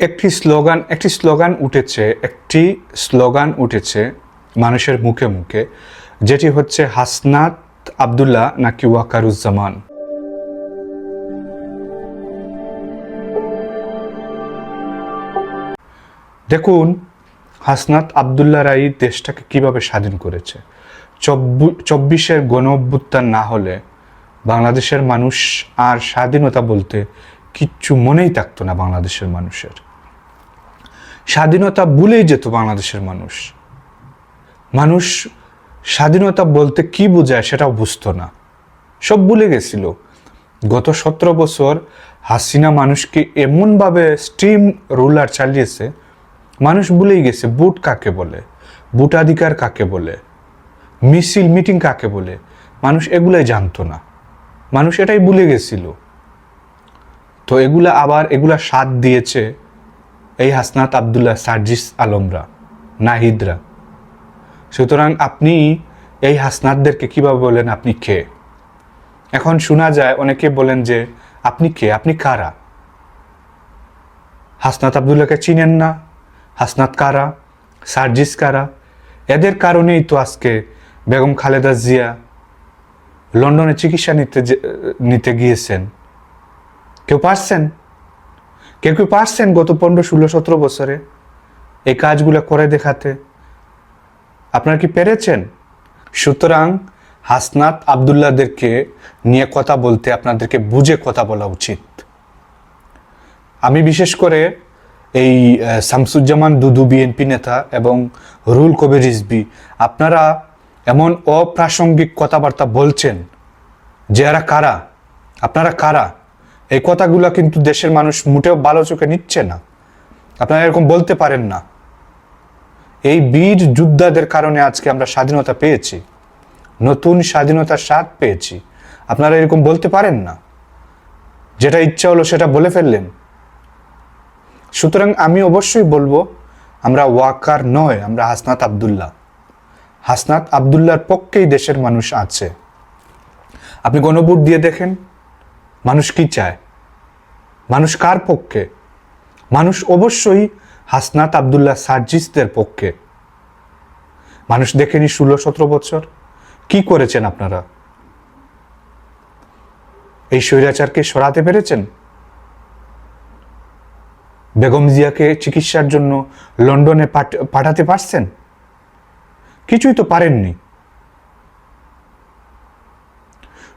একটি স্লোগান উঠেছে মানুষের মুখে মুখে, যেটি হচ্ছে হাসনাত আব্দুল্লাহ নাকি ওয়াকারুজ্জামান। দেখুন, হাসনাত আব্দুল্লাহরাই দেশটাকে কিভাবে স্বাধীন করেছে। 24-এর গণ অভ্যুত্থান না হলে বাংলাদেশের মানুষ আর স্বাধীনতা বলতে কিচ্ছু মনেই থাকতো না। বাংলাদেশের মানুষের স্বাধীনতা ভুলেই যেত। বাংলাদেশের মানুষ স্বাধীনতা বলতে কি বোঝায় সেটাও বুঝতো না, সব ভুলে গেছিল। গত 17 বছর হাসিনা মানুষকে এমনভাবে স্টিম রুলার চালিয়েছে, মানুষ ভুলেই গেছে ভোট কাকে বলে, ভোটাধিকার কাকে বলে, মিছিল মিটিং কাকে বলে। মানুষ এগুলাই জানতো না, মানুষ এটাই ভুলে গেছিল। তো এগুলা সাথ দিয়েছে এই হাসনাত আব্দুল্লাহ, সার্জিস আলমরা, নাহিদরা। সুতরাং আপনি এই হাসনাতদেরকে কিভাবে বলেন আপনি কে? এখন শোনা যায় অনেকে বলেন যে আপনি কে, আপনি কারা? হাসনাত আব্দুল্লাহকে চিনেন না? হাসনাত কারা, সার্জিস কারা? এদের কারণেই তো আজকে বেগম খালেদা জিয়া লন্ডনে চিকিৎসা নিতে গিয়েছেন। কেউ পারছেন গত 15, 16, 17 বছরে এই কাজগুলো করে দেখাতে? আপনারা কি পেরেছেন? সুতরাং হাসনাত আব্দুল্লাহদেরকে নিয়ে কথা বলতে আপনাদেরকে বুঝে কথা বলা উচিত। আমি বিশেষ করে এই শামসুজ্জামান দুদু বিএনপি নেতা এবং রুহুল কবির রিজভী, আপনারা এমন অপ্রাসঙ্গিক কথাবার্তা বলছেন যে এরা কারা, আপনারা কারা, এই কথাগুলো কিন্তু দেশের মানুষ মোটেও ভালো চোখে নিচ্ছে না। আপনারা এরকম বলতে পারেন না। এই বীর যোদ্ধাদের কারণে আজকে আমরা স্বাধীনতা পেয়েছি, নতুন স্বাধীনতার স্বাদ পেয়েছি। আপনারা এরকম বলতে পারেন না, যেটা ইচ্ছা হলো সেটা বলে ফেললেন। সুতরাং আমি অবশ্যই বলবো, আমরা ওয়াকার নয়, আমরা হাসনাত আব্দুল্লাহর পক্ষেই দেশের মানুষ আছে। আপনি গণভোট দিয়ে দেখেন মানুষ কি চায়, মানুষ কার পক্ষে। মানুষ অবশ্যই হাসনাত আব্দুল্লাহ, সার্জিসদের পক্ষে। মানুষ দেখেনি 16-17 বছর কি করেছেন আপনারা? এই স্বৈরাচারকে সরাতে পেরেছেন? বেগম জিয়াকে চিকিৎসার জন্য লন্ডনে পাঠাতে পারছেন? কিছুই তো পারেননি।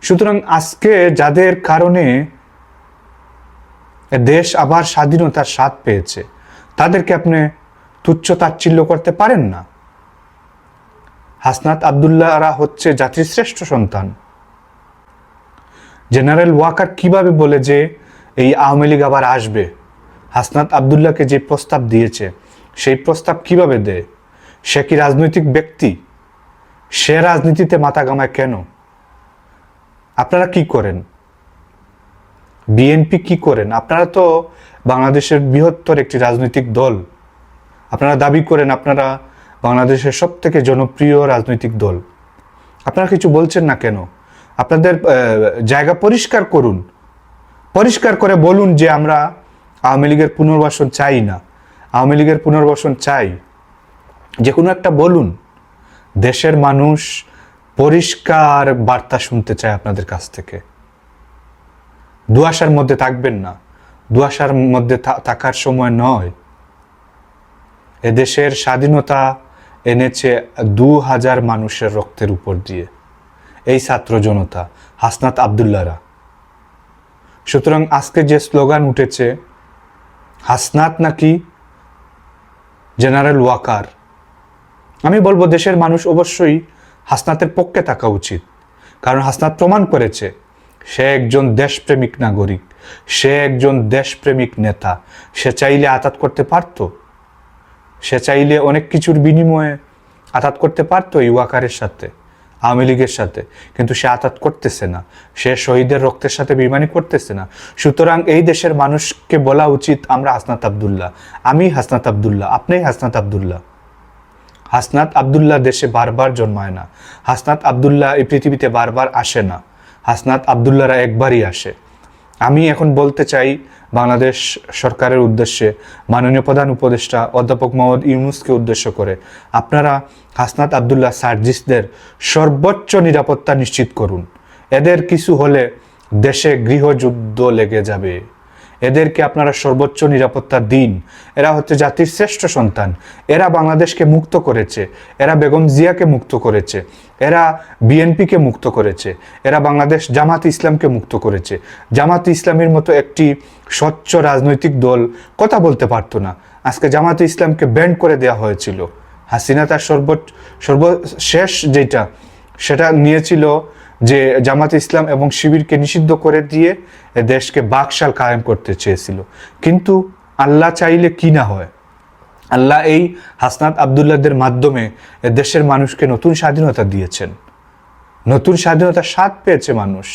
সুতরাং আজকে যাদের কারণে দেশ আবার স্বাধীনতার স্বাদ পেয়েছে, তাদেরকে আপনি তুচ্ছ তাচ্ছিল্য করতে পারেন না। হাসনাত আব্দুল্লাহরা হচ্ছে জাতির শ্রেষ্ঠ সন্তান। জেনারেল ওয়াকার কিভাবে বলে যে এই আওয়ামী লীগ আবার আসবে? হাসনাত আব্দুল্লাহকে যে প্রস্তাব দিয়েছে, সেই প্রস্তাব কিভাবে দেয়? সে কি রাজনৈতিক ব্যক্তি? সে রাজনীতিতে মাথা ঘামায় কেন? আপনারা কি করেন? বিএনপি কি করেন? আপনারা তো বাংলাদেশের বৃহত্তর একটি রাজনৈতিক দল। আপনারা দাবি করেন আপনারা বাংলাদেশের সবথেকে জনপ্রিয় রাজনৈতিক দল। আপনারা কিছু বলছেন না কেন? আপনাদের জায়গা পরিষ্কার করুন, পরিষ্কার করে বলুন যে আমরা আওয়ামী লীগের পুনর্বাসন চাই না, আওয়ামী লীগের পুনর্বাসন চাই। যে কোনো একটা বলুন। দেশের মানুষ পরিষ্কার বার্তা শুনতে চায় আপনাদের কাছ থেকে। দুয়াশার মধ্যে থাকবেন না, দুয়াশার মধ্যে থাকার সময় নয়। এদেশের স্বাধীনতা এনেছে 2000 মানুষের রক্তের উপর দিয়ে এই ছাত্র জনতা, হাসনাত আব্দুল্লাহরা। সুতরাং আজকে যে স্লোগান উঠেছে হাসনাত নাকি জেনারেল ওয়াকার, আমি বলবো দেশের মানুষ অবশ্যই হাসনাতের পক্ষে থাকা উচিত। কারণ হাসনাত প্রমাণ করেছে সে একজন দেশপ্রেমিক নাগরিক, সে একজন দেশপ্রেমিক নেতা। সে চাইলে আঘাত করতে পারত, সে চাইলে অনেক কিছুর বিনিময়ে আঘাত করতে পারত এই ওয়াকারের সাথে, আওয়ামী লীগের সাথে, কিন্তু সে আঘাত করতেছে না। সে শহীদের রক্তের সাথে বেইমানি করতেছে না। সুতরাং এই দেশের মানুষকে বলা উচিত আমরা হাসনাত আব্দুল্লাহ, আমি হাসনাত আব্দুল্লাহ, আপনি হাসনাত আব্দুল্লাহ। হাসনাত আব্দুল্লাহ দেশে বারবার জন্মায় না, হাসনাত আব্দুল্লাহ এই পৃথিবীতে বারবার আসে না, হাসনাত আব্দুল্লাহরা একবারই আসে। আমি এখন বলতে চাই বাংলাদেশ সরকারের উদ্দেশ্যে মাননীয় প্রধান উপদেষ্টা অধ্যাপক মোহাম্মদ ইউনূসকে উদ্দেশ্য করে, আপনারা হাসনাত আবদুল্লাহ সার্জিসদের সর্বোচ্চ নিরাপত্তা নিশ্চিত করুন। এদের কিছু হলে দেশে গৃহযুদ্ধ লেগে যাবে। এদেরকে আপনারা সর্বোচ্চ নিরাপত্তা দিন। এরা হচ্ছে জাতির শ্রেষ্ঠ সন্তান। এরা বাংলাদেশকে মুক্ত করেছে, এরা বেগম জিয়াকে মুক্ত করেছে, এরা বিএনপিকে মুক্ত করেছে, এরা বাংলাদেশ জামাত ইসলামকে মুক্ত করেছে। জামাত ইসলামের মতো একটি স্বচ্ছ রাজনৈতিক দল কথা বলতে পারতো না, আজকে জামাত ইসলামকে ব্যান্ড করে দেওয়া হয়েছিল। হাসিনা তার সর্বশেষ যেটা সেটা নিয়েছিল যে জামাত ইসলাম এবং শিবিরকে নিষিদ্ধ করে দিয়ে দেশকে বাকশাল কায়েম করতে চেয়েছিল। কিন্তু আল্লাহ চাইলে কি না হয়। আল্লাহ এই হাসনাত আবদুল্লাহদের মাধ্যমে দেশের মানুষকে নতুন স্বাধীনতা দিয়েছেন, নতুন স্বাধীনতার স্বাদ পেয়েছে মানুষ।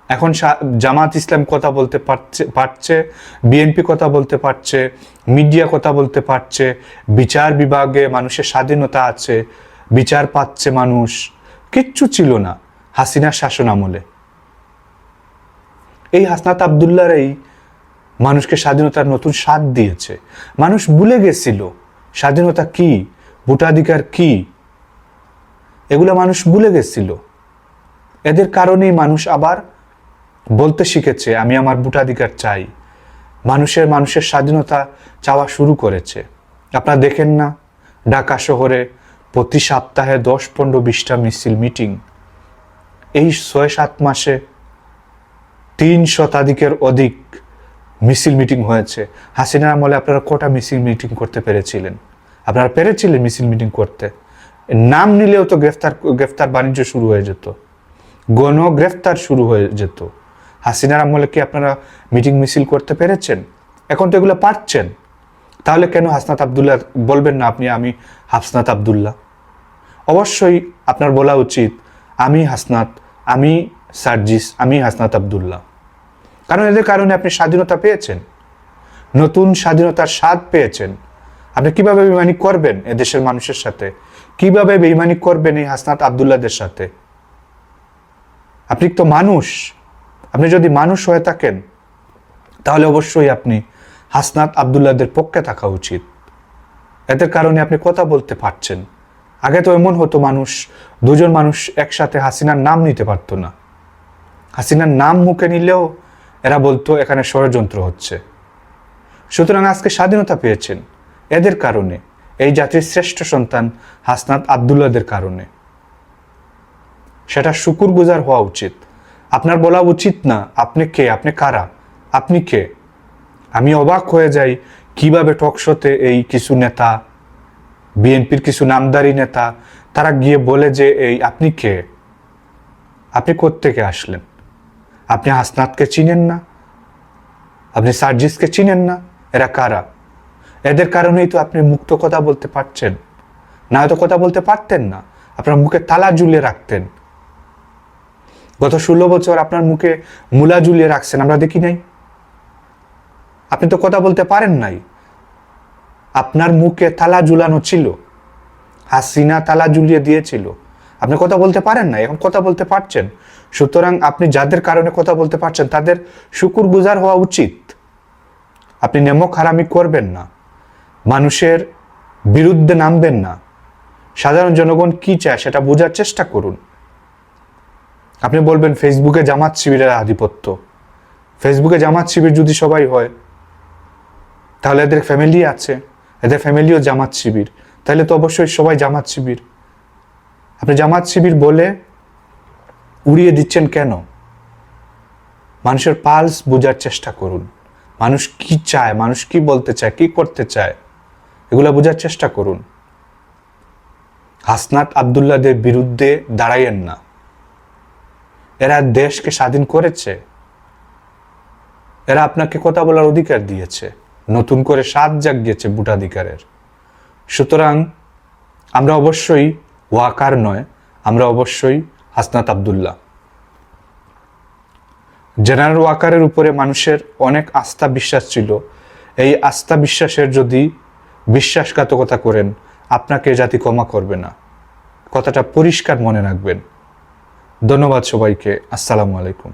এখন জামাত ইসলাম কথা বলতে পারছে, বিএনপি কথা বলতে পারছে, মিডিয়া কথা বলতে পারছে, বিচার বিভাগে মানুষের স্বাধীনতা আছে, বিচার পাচ্ছে মানুষ। কিচ্ছু ছিল না হাসিনার শাসন আমলে। এই হাসনাত আবদুল্লাহর মানুষকে স্বাধীনতার নতুন স্বাদ দিয়েছে। মানুষ ভুলে গেছিল স্বাধীনতা কি, ভোটাধিকার কি, এগুলো মানুষ ভুলে গেছিল। এদের কারণেই মানুষ আবার বলতে শিখেছে আমি আমার ভোটাধিকার চাই। মানুষের স্বাধীনতা চাওয়া শুরু করেছে। আপনারা দেখেন না, ঢাকা শহরে প্রতি সপ্তাহে 10-15-20টা মিছিল মিটিং। এই 6-7 মাসে 3 শতাধিকের অধিক মিছিল মিটিং হয়েছে। হাসিনার আমলে আপনারা কটা মিছিল মিটিং করতে পেরেছিলেন? আপনারা পেরেছিলেন মিছিল মিটিং করতে? নাম নিলেও তো গ্রেফতার বাণিজ্য শুরু হয়ে যেত, গ্রেফতার শুরু হয়ে যেত। হাসিনার আমলে কি আপনারা মিটিং মিছিল করতে পেরেছেন? এখন তো এগুলো পারছেন। তাহলে কেন হাসনাত আবদুল্লাহ বলবেন না আমি হাসনাত আবদুল্লাহ? অবশ্যই আপনার বলা উচিত আমি হাসনাত, আমি সার্জিস, আমি হাসনাত আবদুল্লাহ। কারণ এদের কারণে আপনি স্বাধীনতা পেয়েছেন, নতুন স্বাধীনতার স্বাদ পেয়েছেন। আপনি কিভাবে বেইমানি করবেন এদেশের মানুষের সাথে? কিভাবে বেইমানি করবেন এই হাসনাত আবদুল্লাহদের সাথে? আপনি তো মানুষ। আপনি যদি মানুষ হয়ে থাকেন তাহলে অবশ্যই আপনি হাসনাত আবদুল্লাহদের পক্ষে থাকা উচিত। এদের কারণে আপনি কথা বলতে পারছেন। আগে তো এমন হতো দুজন মানুষ একসাথে হাসিনার নাম নিতে পারতো না। হাসিনার নাম মুখে নিলেও এরা বলতো এখানে ষড়যন্ত্র হচ্ছে। সুতরাং আজকে স্বাধীনতা পেয়েছেন এদের কারণে, এই জাতির শ্রেষ্ঠ সন্তান হাসনাত আবদুল্লাহদের কারণে। সেটা শুকরগুজার হওয়া উচিত। আপনার বলা উচিত না আপনি কে, আপনি কারা, আপনি কে। আমি অবাক হয়ে যাই কিভাবে টকশোতে এই কিছু নেতা, বিএনপির কিছু নামদারি নেতা, তারা গিয়ে বলে যে আপনি কে, আপনি কোত্থেকে আসলেন? আপনি হাসনাতকে চিনেন না, আপনি সার্জিসকে চিনেন না, এরা কারা? এদের কারণেই তো আপনি মুক্ত কথা বলতে পারছেন, না হয়তো কথা বলতে পারতেন না। আপনার মুখে তালা ঝুলিয়ে রাখতেন। গত 16 বছর আপনার মুখে মুলা ঝুলিয়ে রাখছেন, আমরা দেখি নাই। আপনি তো কথা বলতে পারেন নাই, আপনার মুখে তালা ঝুলানো ছিল, হাসিনা তালা ঝুলিয়ে দিয়েছিল। আপনি কথা বলতে পারেন না, এখন কথা বলতে পারছেন। সুতরাং আপনি যাদের কারণে কথা বলতে পারছেন তাদের শুকরগুজার হওয়া উচিত। আপনি নেমক হারামি করবেন না, মানুষের বিরুদ্ধে নামবেন না। সাধারণ জনগণ কি চায় সেটা বোঝার চেষ্টা করুন। আপনি বলবেন ফেসবুকে জামাত শিবিরের আধিপত্য। ফেসবুকে জামাত শিবির যদি সবাই হয় তাহলে এদের ফ্যামিলি আছে, এদের ফ্যামিলিও জামাত শিবির, তাহলে তো অবশ্যই সবাই জামাত শিবির। আপনি জামাত শিবির বলে উড়িয়ে দিচ্ছেন কেন? মানুষের পালস বোঝার চেষ্টা করুন। মানুষ কি চায়, মানুষ কি বলতে চায়, কি করতে চায়, এগুলো বোঝার চেষ্টা করুন। হাসনাত আবদুল্লাহদের বিরুদ্ধে দাঁড়াইয়েন না। এরা দেশকে স্বাধীন করেছে, এরা আপনাকে কথা বলার অধিকার দিয়েছে, নতুন করে স্বাদ জাগিয়েছে ভোটাধিকারের। সুতরাং আমরা অবশ্যই ওয়াকার নয়, আমরা অবশ্যই হাসনাত আবদুল্লাহ। জেনারেল ওয়াকারের উপরে মানুষের অনেক আস্থা বিশ্বাস ছিল। এই আস্থা বিশ্বাসের যদি বিশ্বাসঘাতকতা করেন, আপনাকে জাতি ক্ষমা করবে না। কথাটা পরিষ্কার মনে রাখবেন। ধন্যবাদ সবাইকে। আসসালামু আলাইকুম।